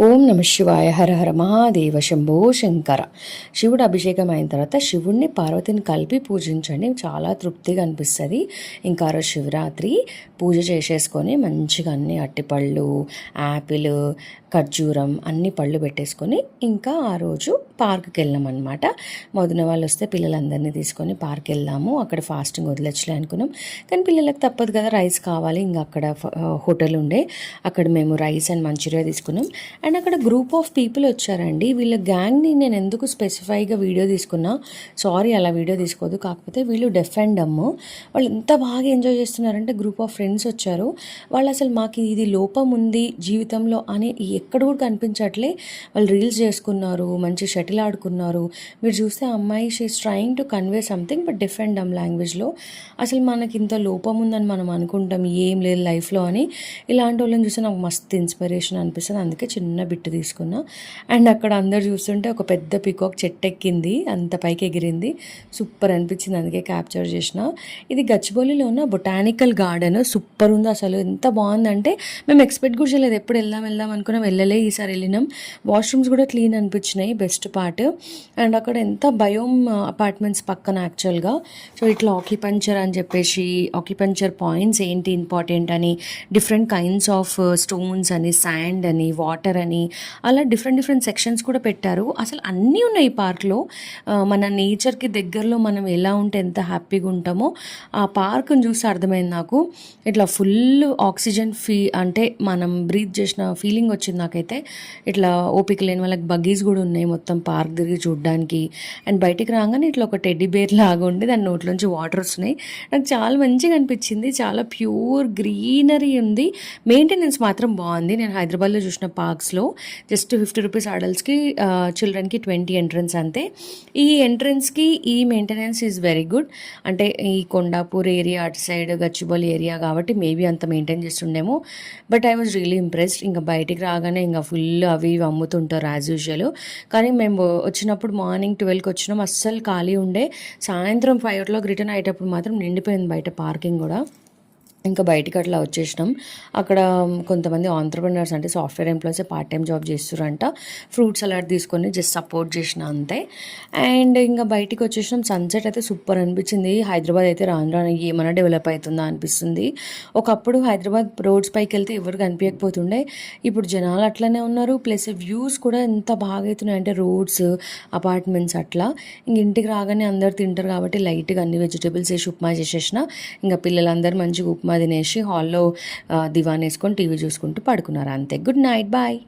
ఓం నమ శివాయ. హర హర మహాదేవ శంభో శంకర. శివుడు అభిషేకం అయిన తర్వాత శివుణ్ణి పార్వతిని కలిపి పూజించండి, చాలా తృప్తిగా అనిపిస్తుంది. ఇంకా రోజు శివరాత్రి పూజ చేసేసుకొని మంచిగా అన్ని అట్టిపళ్ళు, యాపిల్, ఖర్జూరం అన్ని పళ్ళు పెట్టేసుకొని ఇంకా ఆ రోజు పార్క్కి వెళ్ళాం అనమాట. మొదన వాళ్ళు వస్తే పిల్లలందరినీ తీసుకొని పార్క్ వెళ్దాము, అక్కడ ఫాస్టింగ్ వదిలేచ్చలే అనుకున్నాం. కానీ పిల్లలకు తప్పదు కదా, రైస్ కావాలి. ఇంకా అక్కడ హోటల్ ఉండే, అక్కడ మేము రైస్ అండ్ మంచూరియా తీసుకున్నాం. అండ్ అక్కడ గ్రూప్ ఆఫ్ పీపుల్ వచ్చారండి. వీళ్ళ గ్యాంగ్ని నేను ఎందుకు స్పెసిఫైగా వీడియో తీసుకున్నా, సారీ అలా వీడియో తీసుకోదు, కాకపోతే వీళ్ళు డెఫ్ అండ్ డమ్. వాళ్ళు ఎంత బాగా ఎంజాయ్ చేస్తున్నారంటే గ్రూప్ ఆఫ్ ఫ్రెండ్స్ వచ్చారు. వాళ్ళు అసలు మాకు ఇది లోపం ఉంది జీవితంలో అని ఎక్కడ కూడా కనిపించట్లే. వాళ్ళు రీల్స్ చేసుకున్నారు, మంచి షటిల్ ఆడుకున్నారు. మీరు చూస్తే అమ్మాయి she is trying to convey something but deaf and dumb లాంగ్వేజ్లో. అసలు మనకి ఇంత లోపం ఉందని మనం అనుకుంటాం, ఏం లేదు లైఫ్లో అని. ఇలాంటి వాళ్ళని చూస్తే నాకు మస్తు ఇన్స్పిరేషన్ అనిపిస్తుంది. అందుకే చిన్న బిట్టు తీసుకున్నా. అండ్ అక్కడ అందరు చూస్తుంటే ఒక పెద్ద పికాక్ చెట్టు ఎక్కింది, అంత పైకి ఎగిరింది, సూపర్ అనిపించింది, అందుకే క్యాప్చర్ చేసిన. ఇది గచ్చిబౌలిలో ఉన్న బొటానికల్ గార్డెన్, సూపర్ ఉంది అసలు. ఎంత బాగుందంటే మేము ఎక్స్పెక్ట్ కూడా చేయలేదు. ఎప్పుడు వెళ్దాం అనుకున్నాం, వెళ్ళలే. ఈసారి వెళ్ళినాం. వాష్రూమ్స్ కూడా క్లీన్ అనిపించినాయి, బెస్ట్ పార్ట్. అండ్ అక్కడ ఎంత బయోమ్ అపార్ట్మెంట్స్ పక్కన యాక్చువల్గా. సో ఇట్లా ఆక్యుపంచర్ అని చెప్పేసి, ఆక్యుపంచర్ పాయింట్స్ ఏంటి ఇంపార్టెంట్ అని, డిఫరెంట్ కైండ్స్ ఆఫ్ స్టోన్స్ అని, శాండ్ అని, వాటర్ అని, అలా డిఫరెంట్ సెక్షన్స్ కూడా పెట్టారు. అసలు అన్నీ ఉన్నాయి ఈ పార్క్లో. మన నేచర్కి దగ్గరలో మనం ఎలా ఉంటే ఎంత హ్యాపీగా ఉంటామో ఆ పార్క్ని చూసి అర్థమైంది నాకు. ఇట్లా ఫుల్ ఆక్సిజన్ అంటే మనం బ్రీత్ చేసిన ఫీలింగ్ వచ్చింది నాకైతే. ఇట్లా ఓపిక లేని వాళ్ళకి బగ్గీస్ కూడా ఉన్నాయి మొత్తం పార్క్ తిరిగి చూడడానికి. అండ్ బయటికి రాగానే ఇట్లా ఒక టెడ్డీ బేర్ లాగా ఉండి దాని నోట్లోంచి వాటర్ వస్తున్నాయి. నాకు చాలా మంచిగా అనిపించింది. చాలా ప్యూర్ గ్రీనరీ ఉంది. మెయింటెనెన్స్ మాత్రం బాగుంది. నేను హైదరాబాద్లో చూసిన పార్క్స్లో జస్ట్ 50 రూపీస్ అడల్ట్స్కి, చిల్డ్రన్కి 20 ఎంట్రన్స్ అంతే. ఈ ఎంట్రన్స్కి ఈ మెయింటెనెన్స్ ఈజ్ వెరీ గుడ్. అంటే ఈ కొండాపూర్ ఏరియా అటు సైడ్ గచ్చిబౌలి ఏరియా కాబట్టి మేబీ అంత మెయింటైన్ చేస్తుండేమో. But I was really impressed. ఇంకా బయటికి రాగానే ఇంకా ఫుల్ అవి అమ్ముతుంటారు యాజ్ యూజువల్. కానీ మేము వచ్చినప్పుడు మార్నింగ్ 12కి వచ్చినాం, అస్సలు ఖాళీ ఉండే. సాయంత్రం 5 o'clock రిటర్న్ అయ్యేటప్పుడు మాత్రం నిండిపోయింది బయట పార్కింగ్ కూడా. ఇంకా బయటికి అట్లా వచ్చేసినాం. అక్కడ కొంతమంది ఆంట్రప్రెనర్స్, అంటే software employees part time job చేస్తారంట. ఫ్రూట్ సలాడ్ తీసుకొని జస్ట్ సపోర్ట్ చేసిన అంతే. అండ్ ఇంకా బయటికి వచ్చేసినాం. సన్సెట్ అయితే సూపర్ అనిపించింది. హైదరాబాద్ అయితే రాను ఏమైనా డెవలప్ అవుతుందా అనిపిస్తుంది. ఒకప్పుడు హైదరాబాద్ రోడ్స్ పైకి వెళ్తే ఎవరు కనిపించకపోతుండే, ఇప్పుడు జనాలు అట్లనే ఉన్నారు. ప్లస్ వ్యూస్ కూడా ఎంత బాగా అవుతున్నాయి అంటే రోడ్స్, అపార్ట్మెంట్స్ అట్లా. ఇంక ఇంటికి రాగానే అందరు తింటారు కాబట్టి లైట్గా అన్ని వెజిటేబుల్స్ వేసి ఉప్మా చేసేసిన. ఇంకా పిల్లలందరూ మంచిగా ఉప్మా తినేసి హాల్లో దివాన్ వేసుకొని టీవీ చూసుకుంటూ పడుకున్నారు అంతే. Good night, bye.